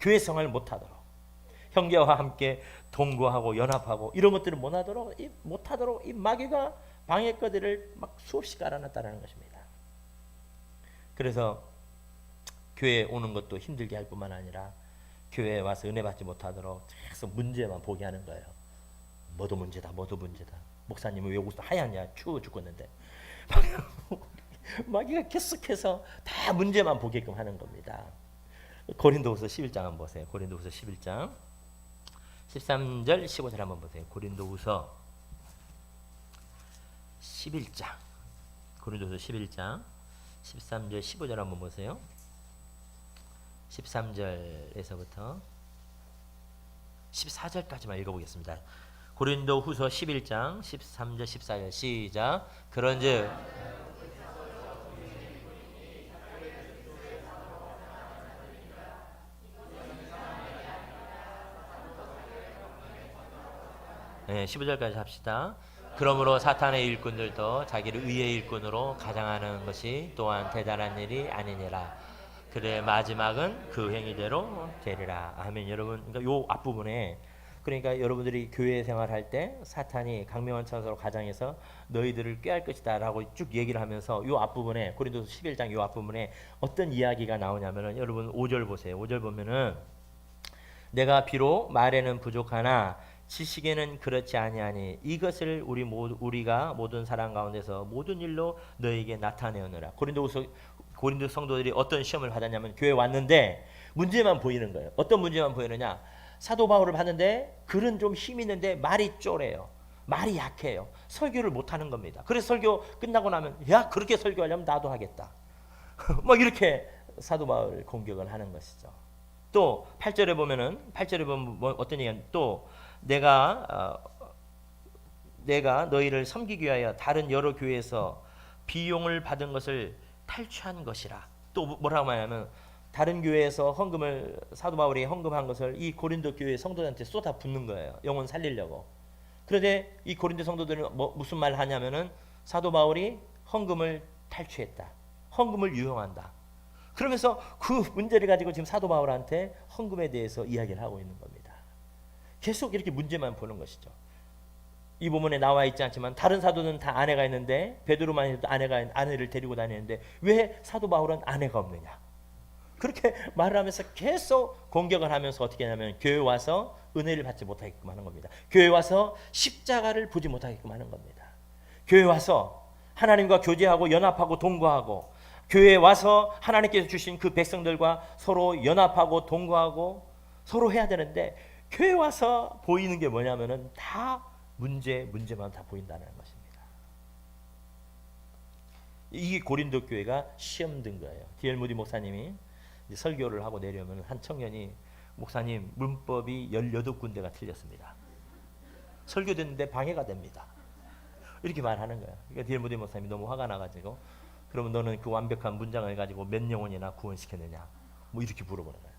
교회 생활을 못하도록, 형제와 함께 동거하고 연합하고 이런 것들을 못하도록 이 마귀가 방해거리를 막 수없이 깔아놨다는 것입니다. 그래서 교회에 오는 것도 힘들게 할 뿐만 아니라 교회에 와서 은혜 받지 못하도록 계속 문제만 보게 하는 거예요. 뭐도 문제다, 뭐도 문제다. 목사님은 왜 옷이 하얗냐, 추워 죽겠는데. 마귀가 계속해서 다 문제만 보게끔 하는 겁니다. 고린도후서 11장 한번 보세요. 고린도후서 11장 13절 15절 한번 보세요. 고린도후서 11장 13절 15절 한번 보세요. 13절에서부터 14절까지만 읽어보겠습니다. 고린도후서 11장 13절 14절 시작. 그런즉 네, 15절까지 합시다. 그러므로 사탄의 일꾼들도 자기를 의의 일꾼으로 가장하는 것이 또한 대단한 일이 아니니라. 그의 마지막은 그 행위대로 되리라. 아멘. 여러분, 그러니까 요 앞부분에, 그러니까 여러분들이 교회 생활할 때 사탄이 강명한 천사로 가장해서 너희들을 꾀할 것이다 라고 쭉 얘기를 하면서 요 앞부분에, 고린도서 11장 요 앞부분에 어떤 이야기가 나오냐면은, 여러분 5절 보세요. 5절 보면은 내가 비록 말에는 부족하나 지식에는 그렇지 아니하니 이것을 우리가 모든 사람 가운데서 모든 일로 너에게 나타내오느라. 고린도 성도들이 어떤 시험을 받았냐면, 교회 왔는데 문제만 보이는 거예요. 어떤 문제만 보이느냐? 사도 바울을 봤는데 글은 좀 힘 있는데 말이 쪼래요. 말이 약해요. 설교를 못하는 겁니다. 그래서 설교 끝나고 나면, 야, 그렇게 설교하려면 나도 하겠다. 뭐 이렇게 사도 바울 공격을 하는 것이죠. 또 8절에 보면 뭐 어떤 얘기냐? 또 내가 너희를 섬기기 위하여 다른 여러 교회에서 비용을 받은 것을 탈취한 것이라. 또 뭐라고 하냐면, 다른 교회에서 사도 바울이 헌금한 것을 이 고린도 교회 성도들한테 쏟아 붓는 거예요. 영혼 살리려고. 그런데 이 고린도 성도들은 무슨 말을 하냐면은, 사도 바울이 헌금을 탈취했다, 헌금을 유용한다. 그러면서 그 문제를 가지고 지금 사도 바울한테 헌금에 대해서 이야기를 하고 있는 겁니다. 계속 이렇게 문제만 보는 것이죠. 이 부분에 나와 있지 않지만 다른 사도는 다 아내가 있는데, 베드로만 해도 아내를 데리고 다니는데 왜 사도 바울은 아내가 없느냐? 그렇게 말을 하면서 계속 공격을 하면서 어떻게 하냐면, 교회 와서 은혜를 받지 못하게끔 하는 겁니다. 교회 와서 십자가를 보지 못하게끔 하는 겁니다. 교회 와서 하나님과 교제하고 연합하고 동거하고, 교회에 와서 하나님께서 주신 그 백성들과 서로 연합하고 동거하고 서로 해야 되는데, 교회 와서 보이는 게 뭐냐면은 다 문제만 다 보인다는 것입니다. 이게 고린도 교회가 시험 든 거예요. D.L. 무디 목사님이 이제 설교를 하고 내려오면 한 청년이, 목사님 문법이 18군데가 틀렸습니다. 설교 듣는데 방해가 됩니다. 이렇게 말하는 거예요. 그러니까 D.L. 무디 목사님이 너무 화가 나가지고, 그러면 너는 그 완벽한 문장을 가지고 몇 영혼이나 구원시켰느냐? 뭐 이렇게 물어보는 거예요.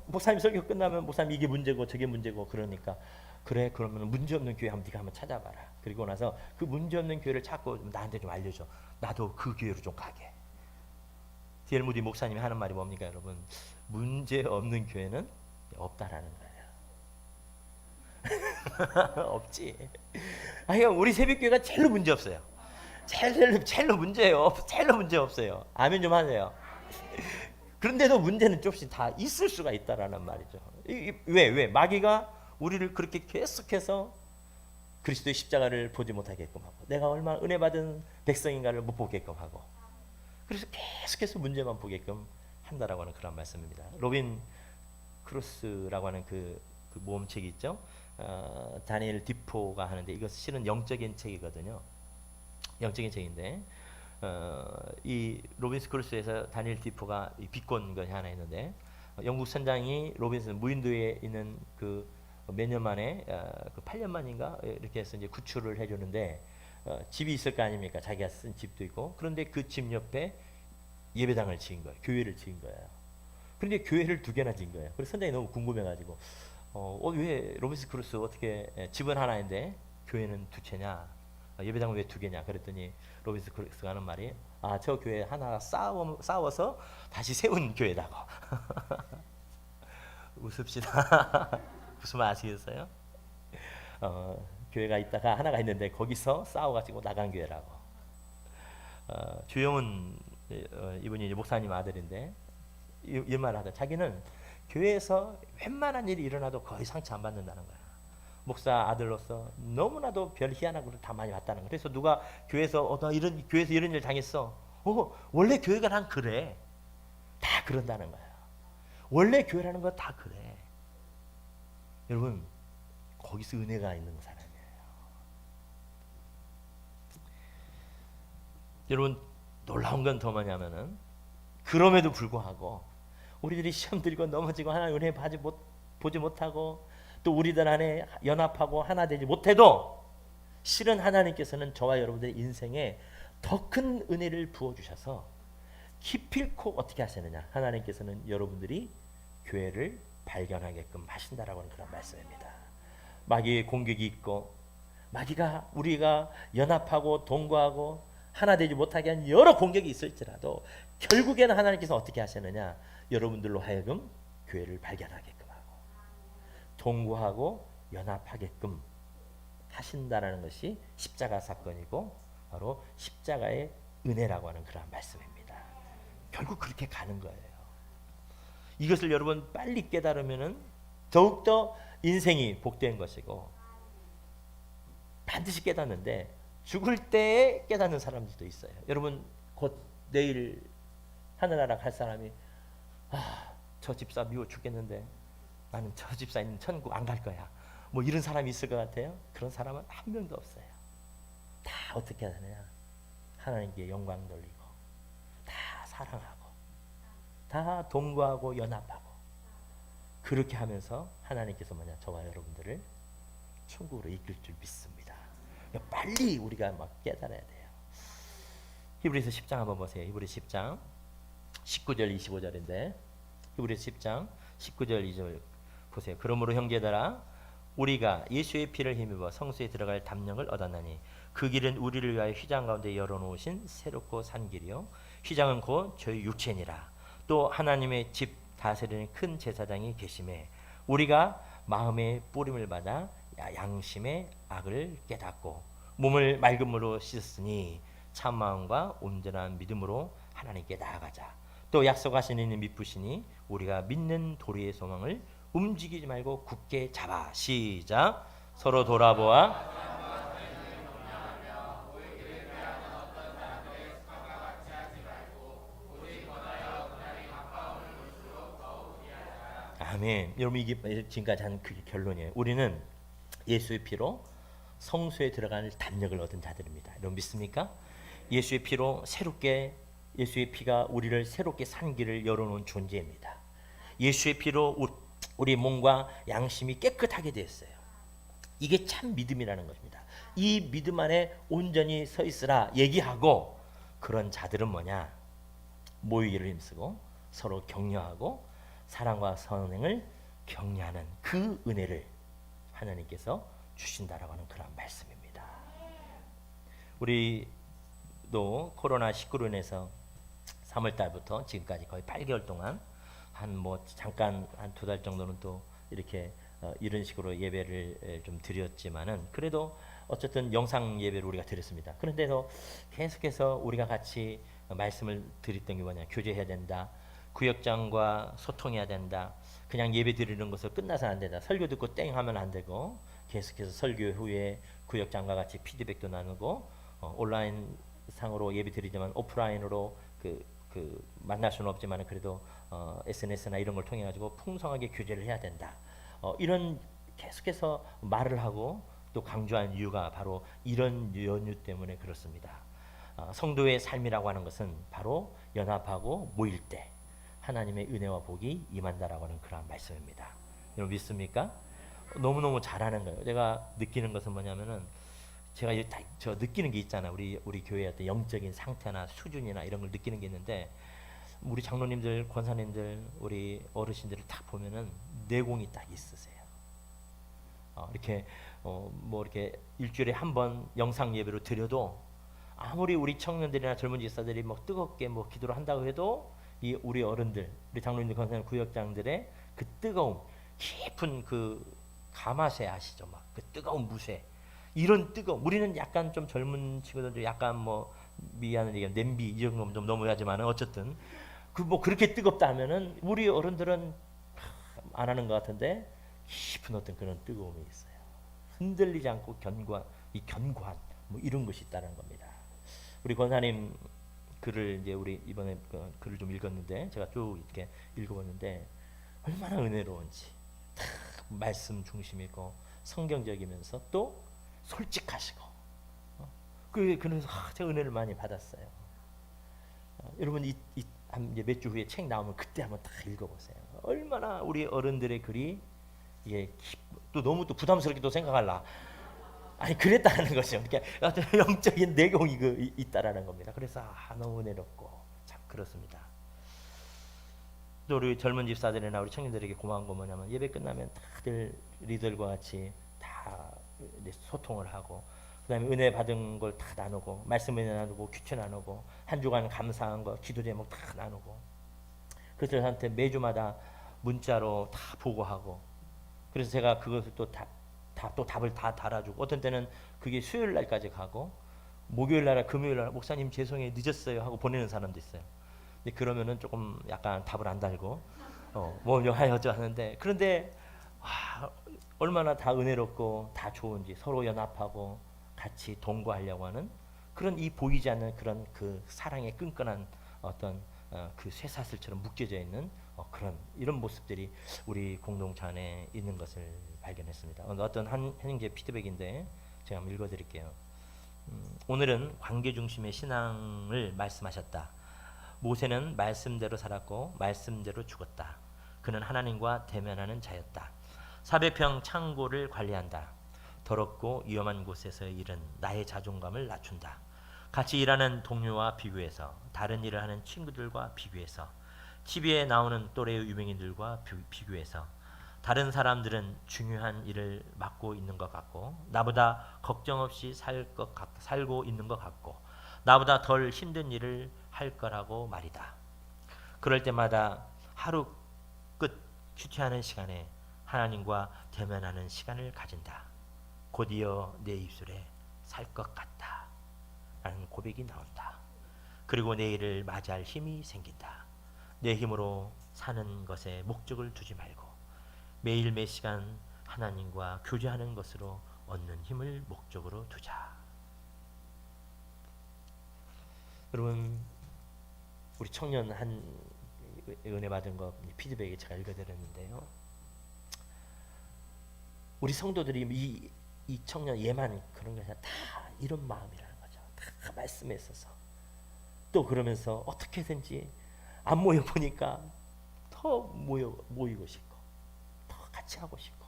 목사님 설교 끝나면, 목사님 이게 문제고 저게 문제고, 그러니까 그래, 그러면 문제 없는 교회 네가 한번 찾아봐라. 그리고 나서 그 문제 없는 교회를 찾고 나한테 좀 알려줘. 나도 그 교회로 좀 가게. D.L. 무디 목사님이 하는 말이 뭡니까, 여러분? 문제 없는 교회는 없다라는 거예요. 없지. 아니, 우리 새벽교회가 제일로 문제 없어요. 제일로 문제예요. 제일로 문제 없어요. 아멘 좀 하세요. 그런데도 문제는 조금씩 다 있을 수가 있다라는 말이죠. 왜? 마귀가 우리를 그렇게 계속해서 그리스도의 십자가를 보지 못하게끔 하고, 내가 얼마나 은혜 받은 백성인가를 못 보게끔 하고, 그래서 계속해서 문제만 보게끔 한다라고 하는 그런 말씀입니다. 로빈 크루스라고 하는 그 모험책이 있죠. 다니엘 디포가 하는데, 이것은 실은 영적인 책이거든요. 영적인 책인데, 이 로빈스 크루스에서 다니엘 디포가 비꼰 것이 하나 있는데, 영국 선장이 로빈스 무인도에 있는 그 몇 년 만에, 그 8년 만인가 이렇게 해서 이제 구출을 해주는데, 집이 있을 거 아닙니까? 자기가 쓴 집도 있고. 그런데 그 집 옆에 예배당을 지은 거예요. 교회를 지은 거예요. 그런데 교회를 2개나 지은 거예요. 그래서 선장이 너무 궁금해가지고, 왜 로빈스 크루스 어떻게 집은 하나인데 교회는 2채냐? 예배당은 왜 2개냐? 그랬더니 로빈스 크루스가 하는 말이, 저 교회 하나 싸워서 다시 세운 교회다고. 웃읍시다. 무슨 말 아시겠어요? 교회가 있다가 하나가 있는데 거기서 싸워가지고 나간 교회라고. 주영은 이분이 이제 목사님 아들인데 이말 하다. 자기는 교회에서 웬만한 일이 일어나도 거의 상처 안 받는다는 거야. 목사 아들로서 너무나도 별 희한한 것을 다 많이 봤다는 거야. 그래서 누가 교회에서 나 이런 교회에서 이런 일 당했어. 원래 교회가 난 그래. 다 그런다는 거야. 원래 교회라는 거 다 그래. 여러분 거기서 은혜가 있는 사람이에요. 여러분 놀라운 건 더 뭐냐면은 그럼에도 불구하고 우리들이 시험 들고 넘어지고 하나님 은혜 보지 못하고 또 우리들 안에 연합하고 하나 되지 못해도 실은 하나님께서는 저와 여러분들의 인생에 더 큰 은혜를 부어주셔서 기필코 어떻게 하시느냐, 하나님께서는 여러분들이 교회를 발견하게끔 하신다라고 하는 그런 말씀입니다. 마귀의 공격이 있고 마귀가 우리가 연합하고 동거하고 하나 되지 못하게 한 여러 공격이 있을지라도 결국에는 하나님께서 어떻게 하시느냐, 여러분들로 하여금 교회를 발견하게끔 하고 동거하고 연합하게끔 하신다라는 것이 십자가 사건이고 바로 십자가의 은혜라고 하는 그런 말씀입니다. 결국 그렇게 가는 거예요. 이것을 여러분 빨리 깨달으면은 더욱더 인생이 복된 것이고, 반드시 깨닫는데 죽을 때에 깨닫는 사람들도 있어요. 여러분 곧 내일 하늘나라 갈 사람이 저 집사 미워 죽겠는데 나는 저 집사 있는 천국 안 갈 거야, 뭐 이런 사람이 있을 것 같아요? 그런 사람은 한 명도 없어요. 다 어떻게 하느냐, 하나님께 영광 돌리고 다 사랑하고 다 동거하고 연합하고 그렇게 하면서 하나님께서 저와 여러분들을 천국으로 이끌 줄 믿습니다. 빨리 우리가 깨달아야 돼요. 히브리서 10장 한번 보세요. 히브리서 10장 19절 25절인데 히브리서 10장 19절 20절 보세요. 그러므로 형제들아 우리가 예수의 피를 힘입어 성소에 들어갈 담력을 얻었나니 그 길은 우리를 위하여 휘장 가운데 열어놓으신 새롭고 산 길이요 휘장은 곧 저희 육체니라. 또 하나님의 집 다스리는 큰 제사장이 계심에 우리가 마음의 뿌림을 받아 양심의 악을 깨닫고 몸을 맑은 물로 씻었으니 참 마음과 온전한 믿음으로 하나님께 나아가자. 또 약속하신 이는 믿으시니 우리가 믿는 도리의 소망을 움직이지 말고 굳게 잡아. 시작. 서로 돌아보아 아멘. 여러분 이게 지금까지 한 그 결론이에요. 우리는 예수의 피로 성소에 들어가는 담력을 얻은 자들입니다. 여러분 믿습니까? 예수의 피로 새롭게, 예수의 피가 우리를 새롭게 산 길을 열어놓은 존재입니다. 예수의 피로 우리 몸과 양심이 깨끗하게 되었어요. 이게 참 믿음이라는 것입니다. 이 믿음 안에 온전히 서 있으라 얘기하고, 그런 자들은 뭐냐, 모이기를 힘쓰고 서로 격려하고 사랑과 선행을 격려하는 그 은혜를 하나님께서 주신다라고 하는 그런 말씀입니다. 우리도 코로나19로 인해서 3월 달부터 지금까지 거의 8개월 동안 잠깐 한 2달 정도는 또 이렇게 이런 식으로 예배를 좀 드렸지만은 그래도 어쨌든 영상 예배를 우리가 드렸습니다. 그런데도 계속해서 우리가 같이 말씀을 드렸던 게 뭐냐, 교제해야 된다, 구역장과 소통해야 된다, 그냥 예배 드리는 것을 끝나서 안 된다, 설교 듣고 땡 하면 안 되고 계속해서 설교 후에 구역장과 같이 피드백도 나누고 온라인 상으로 예배 드리지만 오프라인으로 그 만날 수는 없지만 그래도 SNS나 이런 걸 통해 가지고 풍성하게 교제를 해야 된다. 이런 계속해서 말을 하고 또 강조한 이유가 바로 이런 연유 때문에 그렇습니다. 성도의 삶이라고 하는 것은 바로 연합하고 모일 때 하나님의 은혜와 복이 임한다라고 하는 그런 말씀입니다. 여러분 믿습니까? 너무너무 잘하는 거예요. 제가 느끼는 것은 뭐냐면은 제가 저 느끼는 게 있잖아요. 우리 교회의 어떤 영적인 상태나 수준이나 이런 걸 느끼는 게 있는데, 우리 장로님들, 권사님들, 우리 어르신들을 딱 보면은 내공이 딱 있으세요. 이렇게 뭐 이렇게 일주일에 한 번 영상 예배로 드려도 아무리 우리 청년들이나 젊은 집사들이 뭐 뜨겁게 뭐 기도를 한다고 해도 이 우리 어른들, 우리 장로님들, 권사님, 구역장들의 그 뜨거움, 깊은 그 가마쇠 아시죠? 막 그 뜨거운 무쇠, 이런 뜨거움. 우리는 약간 좀 젊은 친구들도 약간 뭐 미안한 얘기 냄비 이 정도면 좀 넘어야지만은 어쨌든 그 뭐 그렇게 뜨겁다 하면은 우리 어른들은 안 하는 것 같은데 깊은 어떤 그런 뜨거움이 있어요. 흔들리지 않고 견고한 뭐 이런 것이 있다는 겁니다. 우리 권사님 글을 이제 우리 이번에 그 글을 좀 읽었는데 제가 쭉 이렇게 읽어봤는데 얼마나 은혜로운지, 다 말씀 중심이고 성경적이면서 또 솔직하시고, 그래서 제가 은혜를 많이 받았어요. 여러분 이제 몇 주 후에 책 나오면 그때 한번 다 읽어보세요. 얼마나 우리 어른들의 글이 이게 또 너무 또 부담스럽게도 생각할라. 아니 그랬다는 거죠. 그러니까 어떤 영적인 내공이 있다라는 겁니다. 그래서 너무 은혜롭고 참 그렇습니다. 또 우리 젊은 집사들이나 우리 청년들에게 고마운 거 뭐냐면 예배 끝나면 다들 리더들과 같이 다 소통을 하고, 그다음에 은혜 받은 걸 다 나누고, 말씀 은혜 나누고, 큐티 나누고, 한 주간 감사한 거, 기도 제목 다 나누고, 그들한테 매주마다 문자로 다 보고하고, 그래서 제가 그것을 또 답을 다 달아주고, 어떤 때는 그게 수요일 날까지 가고, 목요일 날, 금요일 날 목사님 죄송해요 늦었어요 하고 보내는 사람도 있어요. 근데 그러면은 조금 약간 답을 안 달고 뭐 하여져 하는데, 그런데 얼마나 다 은혜롭고 다 좋은지, 서로 연합하고 같이 동거하려고 하는 그런 이 보이지 않는 그런 그 사랑의 끈끈한 어떤 그 쇠사슬처럼 묶여져 있는 그런 이런 모습들이 우리 공동체 안에 있는 것을 발견했습니다. 어떤 한 형제 피드백인데 제가 한번 읽어드릴게요. 오늘은 관계 중심의 신앙을 말씀하셨다. 모세는 말씀대로 살았고 말씀대로 죽었다. 그는 하나님과 대면하는 자였다. 400평 창고를 관리한다. 더럽고 위험한 곳에서의 일은 나의 자존감을 낮춘다. 같이 일하는 동료와 비교해서, 다른 일을 하는 친구들과 비교해서, TV에 나오는 또래의 유명인들과 비교해서, 다른 사람들은 중요한 일을 맡고 있는 것 같고 나보다 걱정 없이 살고 있는 것 같고 나보다 덜 힘든 일을 할 거라고 말이다. 그럴 때마다 하루 끝 큐티하는 시간에 하나님과 대면하는 시간을 가진다. 곧이어 내 입술에 살 것 같다 라는 고백이 나온다. 그리고 내일을 맞이할 힘이 생긴다. 내 힘으로 사는 것에 목적을 두지 말고 매일 매 시간 하나님과 교제하는 것으로 얻는 힘을 목적으로 두자. 여러분, 우리 청년 한 은혜 받은 거 피드백에 제가 읽어드렸는데요. 우리 성도들이 이 청년 얘만 그런 게 아니라 다 이런 마음이라는 거죠. 다 말씀에 있어서 또 그러면서 어떻게든지 안 모여 보니까 더 모이고 싶고 더 같이 하고 싶고,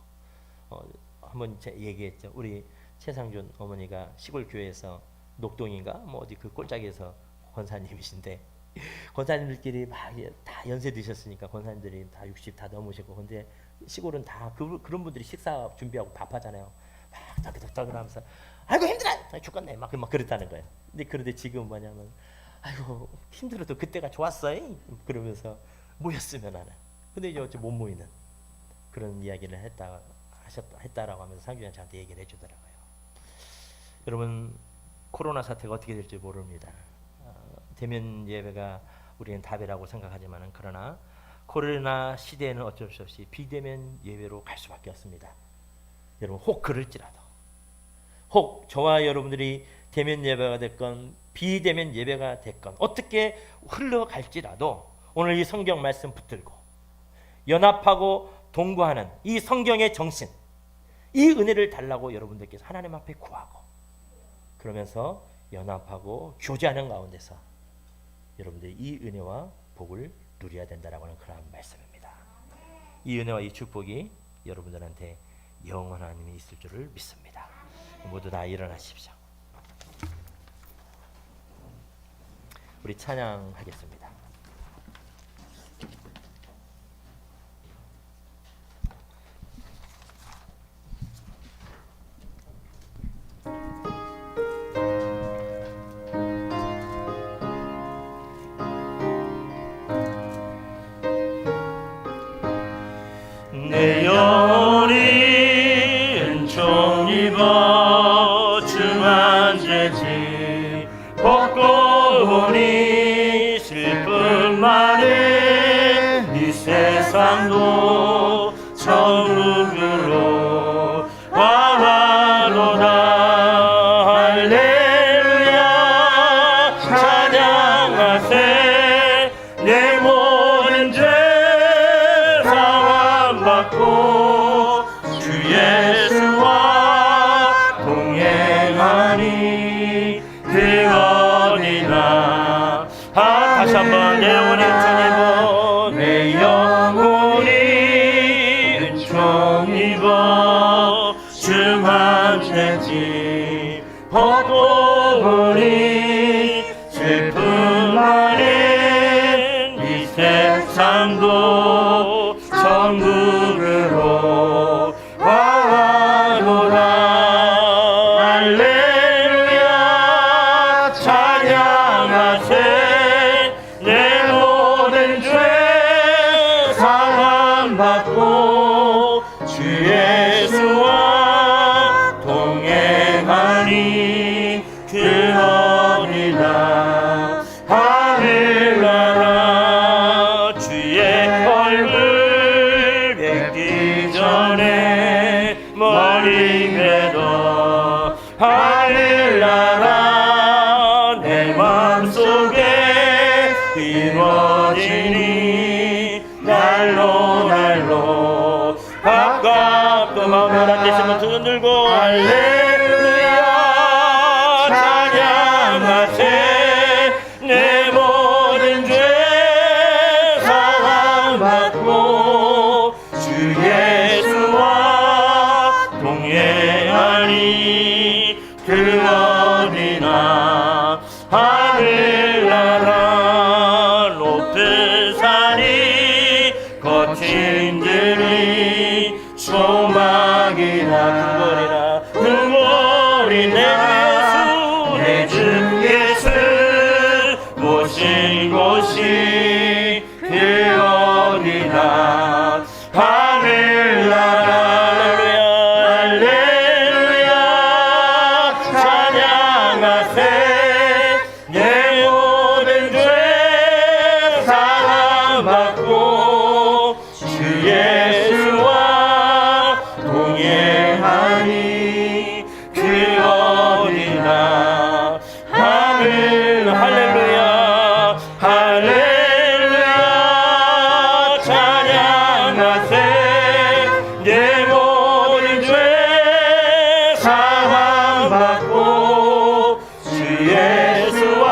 한번 제가 얘기했죠. 우리 최상준 어머니가 시골 교회에서 녹동인가 뭐 어디 그 꼴짝에서 권사님이신데 권사님들끼리 막 다 연세 드셨으니까 권사님들이 다 60 다 넘으시고, 근데 시골은 다 그런 분들이 식사 준비하고 밥하잖아요. 막 따그닥따그 하면서 아이고 힘들어 죽겠네 막 그랬다는 거예요. 그런데 지금 뭐냐면 아이고 힘들어도 그때가 좋았어요 그러면서 모였으면 하는, 근데 이제 어째 못 모이는 그런 이야기를 했다라고 하면서 상준이 저한테 얘기를 해주더라고요. 여러분, 코로나 사태가 어떻게 될지 모릅니다. 대면 예배가 우리는 답이라고 생각하지만, 그러나 코로나 시대에는 어쩔 수 없이 비대면 예배로 갈 수밖에 없습니다. 여러분, 혹 그럴지라도, 혹 저와 여러분들이 대면 예배가 됐건 비대면 예배가 됐건 어떻게 흘러갈지라도 오늘 이 성경 말씀 붙들고 연합하고 동거하는 이 성경의 정신, 이 은혜를 달라고 여러분들께서 하나님 앞에 구하고, 그러면서 연합하고 교제하는 가운데서 여러분들이 이 은혜와 복을 누려야 된다라고 하는 그런 말씀입니다. 이 은혜와 이 축복이 여러분들한테 영원한 힘이 있을 줄을 믿습니다. 모두 다 일어나십시오. 우리 찬양하겠습니다. 천국으로 와와로다. 할렐루야 찬양하세. 내 모든 죄 사함받고 주 예수와 동행하니 그 어디나. 다시 한번 내 영혼의 주님은 내 영혼이 은총 입어 중한죄지 벗고 보니 슬픔 많은 이 세상도 천국으로 와와노라. 할렐루야 찬양하세. 내 모든 죄 사함받고 주 예수와 동행하니 그 어디나. 하늘나라 주의 얼굴 뵙기 전에 멀리 뵈도 하늘나라 내 맘속에 이루어지니 날로 날로 가깝도 마음을 안 되시면 두 손 들고 할렐루야 찬양하세. 내 모든 죄 사함받고 주 예수와 동행하니 그 어디나. 하늘나라 높은 산이 거친 들이 소망이나 눈물이 내 주 예수 모신 곳이 그 어디나. 하늘나라 할렐루야 찬양하세. 내 모든 죄 사함받고 주 예수와 동행하니 그 어디나. 할렐루야 할렐루야 찬양하세. 내 모든 죄 사함받고 주 예수와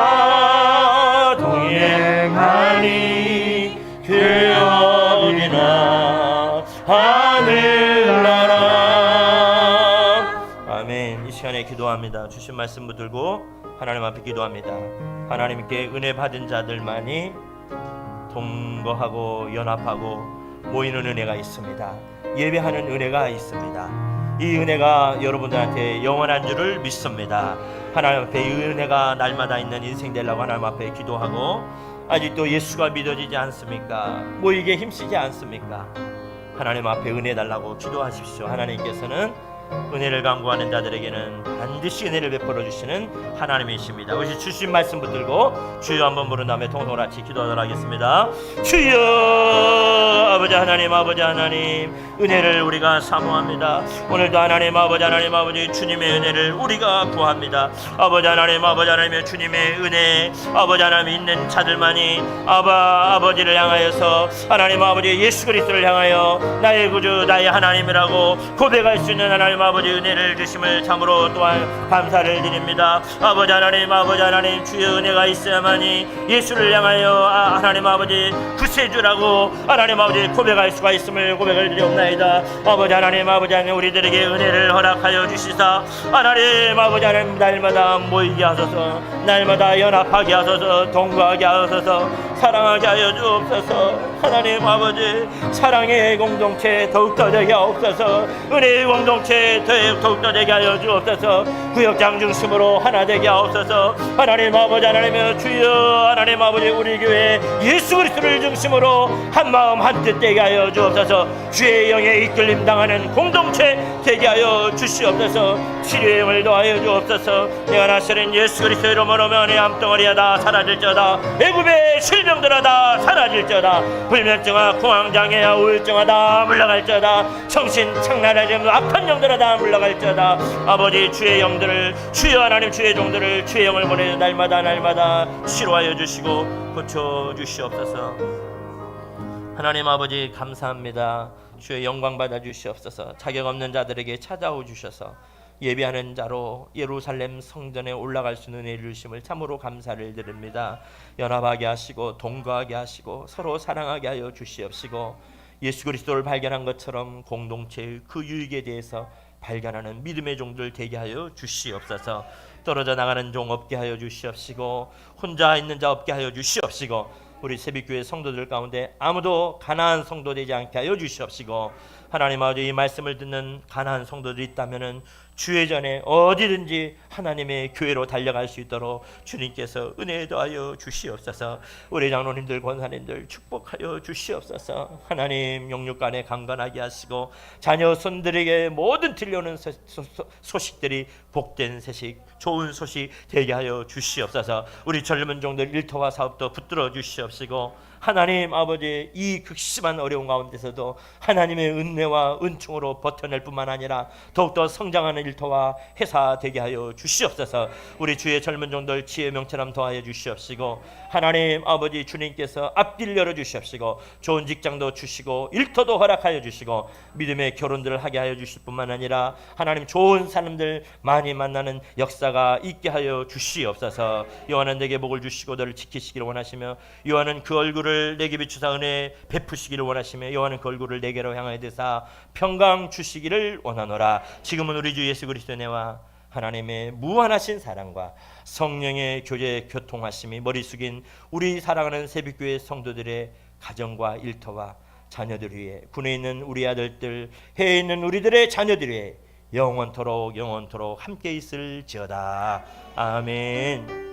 동행하니 그 어디나. 하늘나라. 아멘. 이 시간에 기도합니다. 주신 말씀 붙들고 하나님 앞에 기도합니다. 하나님께 은혜 받은 자들만이 동거하고 연합하고 모이는 은혜가 있습니다. 예배하는 은혜가 있습니다. 이 은혜가 여러분들한테 영원한 줄을 믿습니다. 하나님 앞에 이 은혜가 날마다 있는 인생 되려고 하나님 앞에 기도하고, 아직도 예수가 믿어지지 않습니까? 모이게 힘쓰지 않습니까? 하나님 앞에 은혜 달라고 기도하십시오. 하나님께서는 은혜를 간구하는 자들에게는 반드시 은혜를 베풀어 주시는 하나님이십니다. 우리 주신 말씀 붙들고 주여 한번 부른 다음에 통성을 같이 기도하도록 하겠습니다. 주여 아버지 하나님, 아버지 하나님, 은혜를 우리가 사모합니다. 오늘도 하나님 아버지, 하나님 아버지, 주님의 은혜를 우리가 구합니다. 아버지 하나님, 아버지 하나님의 주님의 은혜, 아버지 하나님 있는 자들만이 아버지를 향하여서 하나님 아버지 예수 그리스도를 향하여 나의 구주 나의 하나님이라고 고백할 수 있는 하나님 아버지 은혜를 주심을 참으로 또한 감사를 드립니다. 아버지 하나님, 아버지 하나님, 주의 은혜가 있어야만이 예수를 향하여 하나님 아버지 구세주라고 하나님 아버지 고백할 수가 있음을 고백을 드리옵나이다. 아버지 하나님, 아버지 하나님, 우리들에게 은혜를 허락하여 주시사 하나님 아버지 하나님 날마다 모이게 하소서, 날마다 연합하게 하소서, 동거하게 하소서, 사랑하게 하여 주옵소서. 하나님 아버지 사랑의 공동체 더욱더 되게 하옵소서. 은혜의 공동체 더욱더 되게 하여 주옵소서. 구역장 중심으로 하나 되게 하옵소서. 하나님 아버지, 하나님의 주여, 하나님 아버지, 우리 교회 예수 그리스도를 중심으로 한마음 한뜻 되게 하여 주옵소서. 주의 영에 이끌림 당하는 공동체 되게 하여 주시옵소서. 치료의 영을 도하여 주옵소서. 내가 나시는 예수 그리스도 이름으로 내 암덩어리야 다 사라질지어다. 애굽의 실명 질병들아 다 사라질지어다. 불면증아 공황장애야 우울증아 다 물러갈지어다. 정신 창나라지 악한 영들아 다 물러갈지어다. 아버지 주의 영들을, 주여 하나님 주의 종들을 주의 영을 보내 날마다 치료하여 주시고 고쳐 주시옵소서. 하나님 아버지 감사합니다. 주의 영광 받아 주시옵소서. 자격 없는 자들에게 찾아오 주셔서 예배하는 자로 예루살렘 성전에 올라갈 수 있는 은혜를 주심을 참으로 감사를 드립니다. 연합하게 하시고 동거하게 하시고 서로 사랑하게 하여 주시옵시고 예수 그리스도를 발견한 것처럼 공동체의 그 유익에 대해서 발견하는 믿음의 종들 되게 하여 주시옵소서. 떨어져 나가는 종 없게 하여 주시옵시고 혼자 있는 자 없게 하여 주시옵시고 우리 새벽교회 성도들 가운데 아무도 가난한 성도 되지 않게 하여 주시옵시고 하나님 아버지 이 말씀을 듣는 가난한 성도들이 있다면은 주의 전에 어디든지 하나님의 교회로 달려갈 수 있도록 주님께서 은혜 더하여 주시옵소서. 우리 장로님들 권사님들 축복하여 주시옵소서. 하나님 영육간에 강건하게 하시고 자녀 손들에게 모든 들려오는 소식들이 복된 소식 좋은 소식 되게 하여 주시옵소서. 우리 젊은 종들 일터와 사업도 붙들어 주시옵시고 하나님 아버지 이 극심한 어려운 가운데서도 하나님의 은혜와 은총으로 버텨낼 뿐만 아니라 더욱더 성장하는 일터와 회사 되게 하여 주시옵소서. 우리 주의 젊은 종들 지혜 명철함 더하여 주시옵시고 하나님 아버지 주님께서 앞길 열어 주시옵시고 좋은 직장도 주시고 일터도 허락하여 주시고 믿음의 결혼들을 하게 하여 주실 뿐만 아니라 하나님 좋은 사람들 많이 만나는 역사가 있게 하여 주시옵소서. 요한은 내게 복을 주시고 너를 지키시기를 원하시며 요한은 그 얼굴을 내게 비추사 은혜 베푸시기를 원하시며 요한은 그 얼굴을 내게로 향하여 드사 평강 주시기를 원하노라. 지금은 우리 주 예수 그리스도의 은혜와 하나님의 무한하신 사랑과 성령의 교제 교통하심이 머리 숙인 우리 사랑하는 새벽교회 성도들의 가정과 일터와 자녀들 위에 군에 있는 우리 아들들 해에 있는 우리들의 자녀들 위에 영원토록 함께 있을지어다. 아멘.